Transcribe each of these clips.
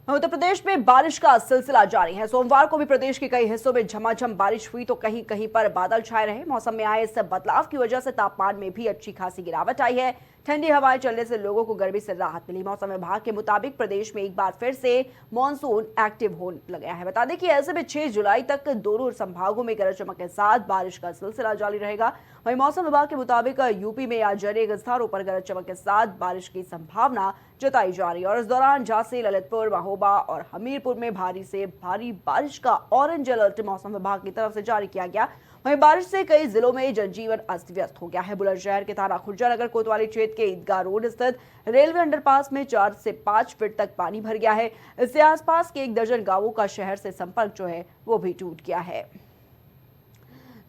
उत्तर प्रदेश में बारिश का सिलसिला जारी है। सोमवार को भी प्रदेश के कई हिस्सों में झमाझम बारिश हुई तो कहीं कहीं पर बादल छाए रहे। मौसम में आए इस बदलाव की वजह से तापमान में भी अच्छी खासी गिरावट आई है। ठंडी हवाएं चलने से लोगों को गर्मी से राहत मिली। मौसम विभाग के मुताबिक प्रदेश में एक बार फिर से मानसून एक्टिव होने लगा है। बता दें कि ऐसे में 6 जुलाई तक दोनों संभागों में गरज चमक के साथ बारिश का सिलसिला जारी रहेगा। वहीं मौसम विभाग के मुताबिक यूपी में आज अनेक स्थानों पर गरज चमक के साथ बारिश की संभावना जताई जा रही है और इस दौरान झांसी, ललितपुर, महोबा और हमीरपुर में भारी से भारी बारिश का ऑरेंज अलर्ट मौसम विभाग की तरफ से जारी किया गया। वहीं बारिश से कई जिलों में जनजीवन अस्त व्यस्त हो गया है। बुलंदशहर के थाना खुर्जा नगर कोतवाली क्षेत्र के ईदगाह रोड स्थित रेलवे अंडरपास में 4 से 5 फीट तक पानी भर गया है। इससे आसपास के 1 दर्जन गांवों का शहर से संपर्क जो है वो भी टूट गया है।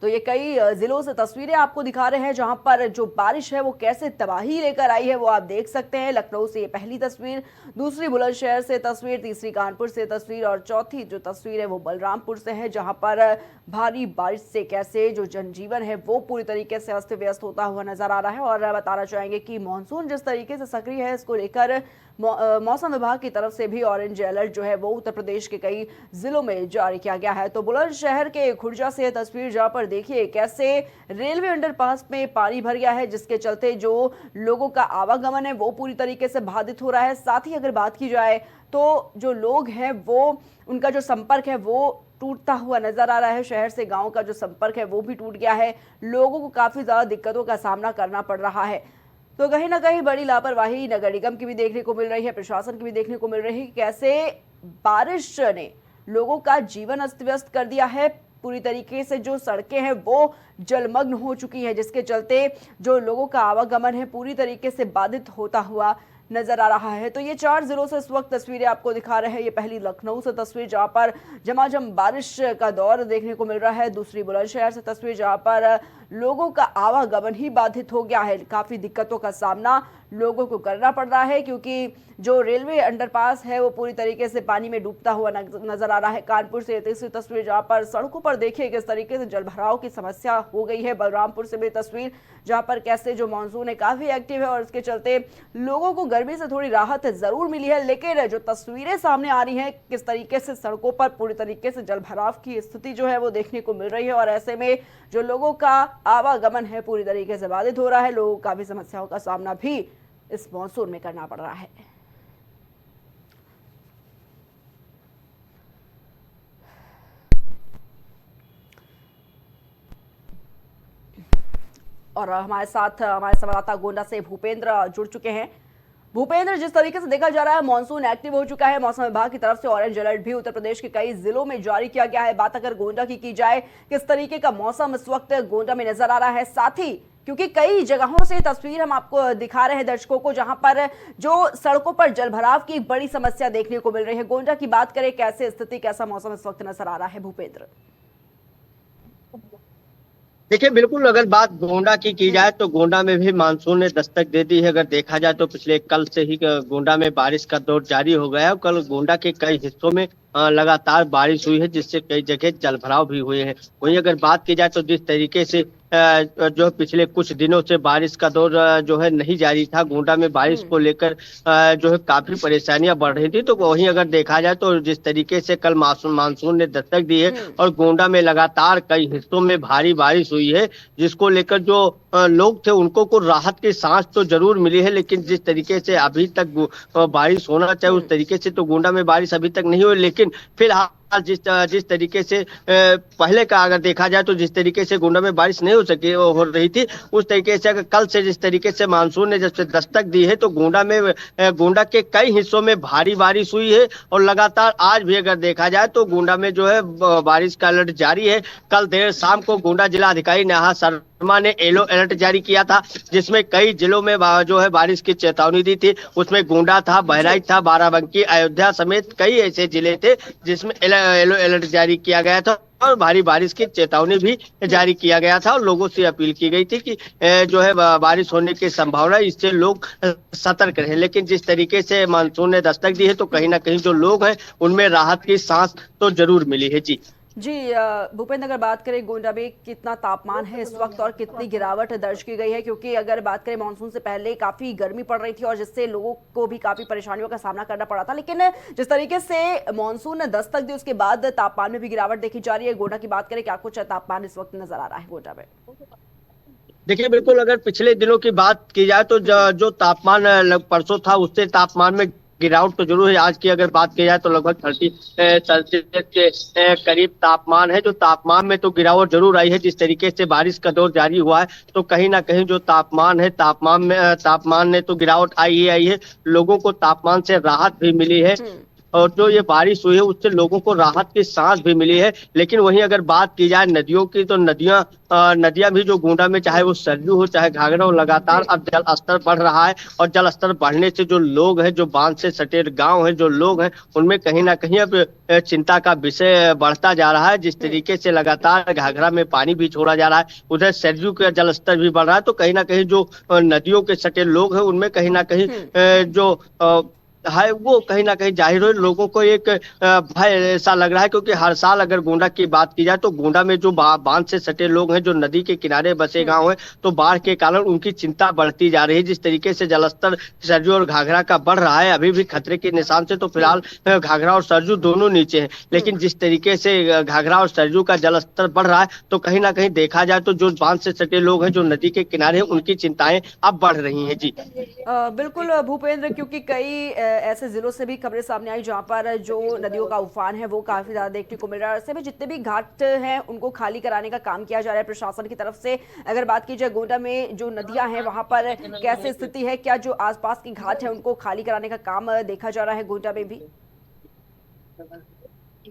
तो ये कई जिलों से तस्वीरें आपको दिखा रहे हैं जहां पर जो बारिश है वो कैसे तबाही लेकर आई है वो आप देख सकते हैं। लखनऊ से ये पहली तस्वीर, दूसरी बुलंदशहर से तस्वीर, तीसरी कानपुर से तस्वीर और चौथी जो तस्वीर है वो बलरामपुर से है जहां पर भारी बारिश से कैसे जो जनजीवन है वो पूरी तरीके से अस्त व्यस्त होता हुआ नजर आ रहा है। और बताना चाहेंगे कि मानसून जिस तरीके से सक्रिय है इसको लेकर मौसम विभाग की तरफ से भी ऑरेंज अलर्ट जो है वो उत्तर प्रदेश के कई जिलों में जारी किया गया है। तो बुलंदशहर के खुर्जा से तस्वीर जहां पर देखिए कैसे रेलवे अंडरपास में पानी भर गया है जिसके चलते जो लोगों का आवागमन है वो पूरी तरीके से बाधित हो रहा है। साथ ही अगर बात की जाए तो जो लोग हैं वो उनका जो संपर्क है वो टूटता हुआ नजर आ रहा है। शहर से गांव का जो संपर्क है वो भी टूट गया है। लोगों को काफी ज्यादा दिक्कतों का सामना करना पड़ रहा है। तो कहीं ना कहीं बड़ी लापरवाही नगर निगम की भी देखने को मिल रही है, प्रशासन की भी देखने को मिल रही है। कैसे बारिश ने लोगों का जीवन अस्त व्यस्त कर दिया है। पूरी तरीके से जो सड़कें हैं वो जलमग्न हो चुकी हैं जिसके चलते जो लोगों का आवागमन है पूरी तरीके से बाधित होता हुआ नजर आ रहा है। तो ये 4 जिलों से इस वक्त तस्वीरें आपको दिखा रहे हैं। ये पहली लखनऊ से तस्वीर जहां पर झमाझम बारिश का दौर देखने को मिल रहा है। दूसरी बुलंदशहर से तस्वीर जहां पर लोगों का आवागमन ही बाधित हो गया है। काफी दिक्कतों का सामना लोगों को करना पड़ रहा है क्योंकि जो रेलवे अंडरपास है वो पूरी तरीके से पानी में डूबता हुआ नजर आ रहा है। कानपुर से तीसरी तस्वीर जहां पर सड़कों पर देखिए किस तरीके से जलभराव की समस्या हो गई है। बलरामपुर से भी तस्वीर जहां पर कैसे जो मानसून है काफी एक्टिव है और इसके चलते लोगों को गर्मी से थोड़ी राहत जरूर मिली है। लेकिन जो तस्वीरें सामने आ रही हैं किस तरीके से सड़कों पर पूरी तरीके से जलभराव की स्थिति जो है वो देखने को मिल रही है और ऐसे में जो लोगों का आवागमन है पूरी तरीके से बाधित हो रहा है। लोगों को काफी समस्याओं का सामना भी इस मानसून में करना पड़ रहा है। और हमारे साथ हमारे संवाददाता गोंडा से भूपेंद्र जुड़ चुके हैं। भूपेंद्र, जिस तरीके से देखा जा रहा है मानसून एक्टिव हो चुका है। मौसम विभाग की तरफ से ऑरेंज अलर्ट भी उत्तर प्रदेश के कई जिलों में जारी किया गया है। बात अगर गोंडा की जाए, किस तरीके का मौसम इस वक्त गोंडा में नजर आ रहा है, साथ ही क्योंकि कई जगहों से तस्वीर हम आपको दिखा रहे हैं दर्शकों को जहां पर जो सड़कों पर जलभराव की एक बड़ी समस्या देखने को मिल रही है। गोंडा की बात करें, कैसे स्थिति, कैसा मौसम इस वक्त नजर आ रहा है भूपेंद्र? देखिए, बिल्कुल अगर बात गोंडा की जाए तो गोंडा में भी मानसून ने दस्तक दे दी है। अगर देखा जाए तो पिछले कल से ही गोंडा में बारिश का दौर जारी हो गया है। कल गोंडा के कई हिस्सों में लगातार बारिश हुई है जिससे कई जगह जलभराव भी हुए हैं। वहीं अगर बात की जाए तो जिस तरीके से जो पिछले कुछ दिनों से बारिश का दौर जो है नहीं जारी था, गोंडा में बारिश को लेकर जो है काफी परेशानियां बढ़ रही थी। तो वहीं अगर देखा जाए तो जिस तरीके से कल मानसून ने दस्तक दी है और गोंडा में लगातार कई हिस्सों में भारी बारिश हुई है जिसको लेकर जो लोग थे उनको को राहत की सांस तो जरूर मिली है। लेकिन जिस तरीके से अभी तक बारिश होना चाहिए उस तरीके से तो गोंडा में बारिश अभी तक नहीं हुई। लेकिन फिलहाल जिस तरीके से पहले का अगर देखा जाए तो जिस तरीके से गोंडा में बारिश नहीं हो रही थी उस तरीके से अगर कल से जिस तरीके से मानसून ने जब से दस्तक दी है तो गोंडा के कई हिस्सों में भारी बारिश हुई है। और लगातार आज भी अगर देखा जाए तो गोंडा में जो है बारिश का अलर्ट जारी है। कल देर शाम को गोंडा जिला अधिकारी नेहा शर्मा ने येलो अलर्ट जारी किया था जिसमें कई जिलों में जो है बारिश की चेतावनी दी थी। उसमें गोंडा था, बहराइच था, बाराबंकी, अयोध्या समेत कई ऐसे जिले थे जिसमें येलो अलर्ट जारी किया गया था और भारी बारिश की चेतावनी भी जारी किया गया था। और लोगों से अपील की गई थी कि जो है बारिश होने की संभावना, इससे लोग सतर्क रहे। लेकिन जिस तरीके से मानसून ने दस्तक दी है तो कहीं ना कहीं जो लोग हैं उनमें राहत की सांस तो जरूर मिली है। जी जी भूपेंद्र, अगर बात करें गोंडा में कितना तापमान है इस वक्त और कितनी गिरावट दर्ज की गई है, क्योंकि अगर बात करें मानसून से पहले काफी गर्मी पड़ रही थी और जिससे लोगों को भी काफी परेशानियों का सामना करना पड़ा था, लेकिन जिस तरीके से मानसून ने दस्तक दी उसके बाद तापमान में भी गिरावट देखी जा रही है। गोंडा की बात करें, क्या कुछ तापमान इस वक्त नजर आ रहा है गोंडा में? देखिए बिल्कुल, अगर पिछले दिनों की बात की जाए तो जो तापमान परसों था उससे तापमान में गिरावट तो जरूर है। आज की अगर बात की जाए तो लगभग 30 सेल्सियस के करीब तापमान है। जो तापमान में तो गिरावट जरूर आई है। जिस तरीके से बारिश का दौर जारी हुआ है तो कहीं ना कहीं जो तापमान है, तापमान में तो गिरावट आई ही आई है। लोगों को तापमान से राहत भी मिली है और जो ये बारिश हुई है उससे लोगों को राहत की सांस भी मिली है। लेकिन वहीं अगर बात की जाए नदियों की तो नदियां भी जो गोंडा में, चाहे वो सरयू हो चाहे घाघरा हो, लगातार अब जल स्तर बढ़ रहा है। और जल स्तर बढ़ने से जो लोग हैं, जो बांध से सटे गांव हैं, जो लोग हैं, उनमें कहीं ना कहीं अब चिंता का विषय बढ़ता जा रहा है। जिस तरीके से लगातार घाघरा में पानी भी छोड़ा जा रहा है, उधर सरयू का जल स्तर भी बढ़ रहा है, तो कहीं ना कहीं जो नदियों के सटे लोग हैं उनमें कहीं ना कहीं जो है वो कहीं ना कहीं जाहिर हो लोगों को एक भय ऐसा लग रहा है। क्योंकि हर साल अगर गोंडा की बात की जाए तो गोंडा में जो बांध से सटे लोग हैं, जो नदी के किनारे बसे गांव हैं, तो बाढ़ के कारण उनकी चिंता बढ़ती जा रही है। जिस तरीके से जलस्तर सरजू और घाघरा का बढ़ रहा है, अभी भी खतरे के निशान से तो फिलहाल घाघरा और सरजू दोनों नीचे हैं, लेकिन जिस तरीके से घाघरा और सरजू का जलस्तर बढ़ रहा है तो कहीं ना कहीं देखा जाए तो जो बांध से सटे लोग हैं, जो नदी के किनारे हैं, उनकी चिंताएं अब बढ़ रही हैं। जी बिल्कुल भूपेंद्र, क्योंकि कई ऐसे जिलों से भी खबरें सामने आई जहां पर जो नदियों का उफान है वो काफी ज्यादा देखने को मिल रहा है। ऐसे में जितने भी घाट हैं उनको खाली कराने का काम किया जा रहा है प्रशासन की तरफ से। अगर बात की जाए गोंडा में जो नदियां हैं वहां पर कैसे स्थिति है? क्या जो आसपास की घाट है उनको खाली कराने का काम देखा जा रहा है गोंडा में भी?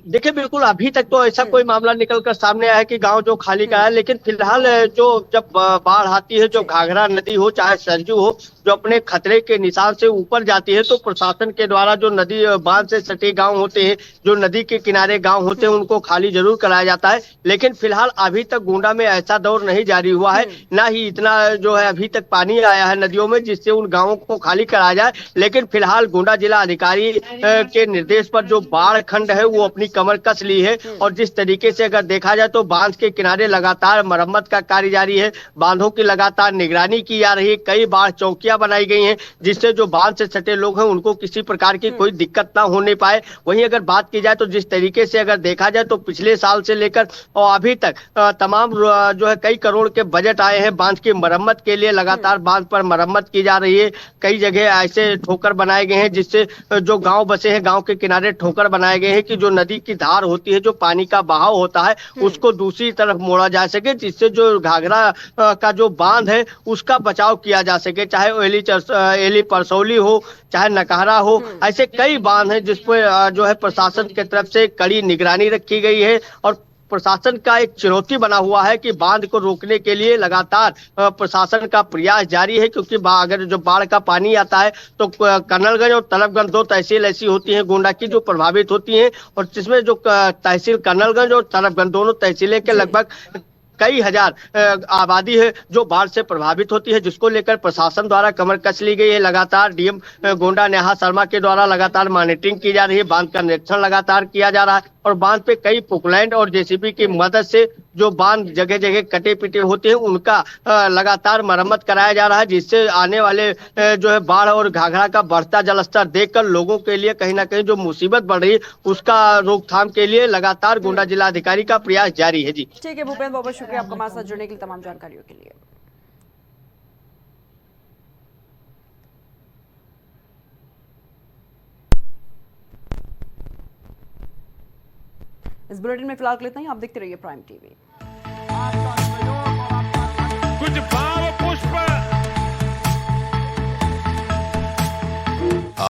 देखिए बिल्कुल, अभी तक तो ऐसा कोई मामला निकल कर सामने आया है कि गांव जो खाली का है। लेकिन फिलहाल जो जब बाढ़ आती है, जो घाघरा नदी हो चाहे सरजू हो, जो अपने खतरे के निशान से ऊपर जाती है, तो प्रशासन के द्वारा जो नदी बांध से सटे गांव होते हैं, जो नदी के किनारे गांव होते हैं, उनको खाली जरूर कराया जाता है। लेकिन फिलहाल अभी तक गोंडा में ऐसा दौर नहीं जारी हुआ है, ना ही इतना जो है अभी तक पानी आया है नदियों में जिससे उन गांवों को खाली कराया जाए। लेकिन फिलहाल गोंडा जिला अधिकारी के निर्देश पर जो बाढ़ खंड है वो अपनी कमर कस ली है। और जिस तरीके से अगर देखा जाए तो बांध के किनारे लगातार मरम्मत का कार्य जारी है, बांधों की लगातार निगरानी की जा रही है, कई बाढ़ चौकियां बनाई गई हैं जिससे जो बांध से सटे लोग हैं उनको किसी प्रकार की कोई दिक्कत ना होने पाए। वहीं अगर बात की जाए तो जिस तरीके से अगर देखा जाए तो पिछले साल से लेकर और अभी तक तमाम जो है कई करोड़ के बजट आए हैं बांध की मरम्मत के लिए। लगातार बांध पर मरम्मत की जा रही है। कई जगह ऐसे ठोकर बनाए गए हैं जिससे जो गांव बसे हैं, गांव के किनारे ठोकर बनाए गए हैं कि जो नदी की धार होती है, जो पानी का बहाव होता है, उसको दूसरी तरफ मोड़ा जा सके, जिससे जो घाघरा का जो बांध है उसका बचाव किया जा सके। चाहे एली परसौली हो चाहे नकहरा हो, ऐसे कई बांध हैं जिस पर जो है प्रशासन की तरफ से कड़ी निगरानी रखी गई है। और प्रशासन का एक चुनौती बना हुआ है कि बांध को रोकने के लिए लगातार प्रशासन का प्रयास जारी है। क्योंकि अगर जो बाढ़ का पानी आता है तो कर्नलगंज और तलबगंज दो तहसील ऐसी होती हैं गोंडा की जो प्रभावित होती हैं, और जिसमें जो तहसील कर्नलगंज और तलबगंज दोनों तहसीलें के लगभग कई हजार आबादी है जो बाढ़ से प्रभावित होती है, जिसको लेकर प्रशासन द्वारा कमर कस ली गई है। लगातार डीएम गोंडा नेहा शर्मा के द्वारा लगातार मॉनिटरिंग की जा रही है, बांध का निरीक्षण लगातार किया जा रहा है और बांध पे कई पुकलैंड और जेसीबी की मदद से जो बांध जगह जगह कटे पिटे होते हैं उनका लगातार मरम्मत कराया जा रहा है, जिससे आने वाले जो है बाढ़ और घाघरा का बढ़ता जलस्तर देखकर लोगों के लिए कहीं ना कहीं जो मुसीबत बढ़ रही है उसका रोकथाम के लिए लगातार गोंडा जिलाधिकारी का प्रयास जारी है। जी ठीक है भूपेंद्र, बहुत बहुत शुक्रिया आपका हमारे साथ जुड़ने के लिए, तमाम जानकारियों के लिए। इस बुलेटिन में फिलहाल के लिए इतना ही। आप देखते रहिए प्राइम टीवी।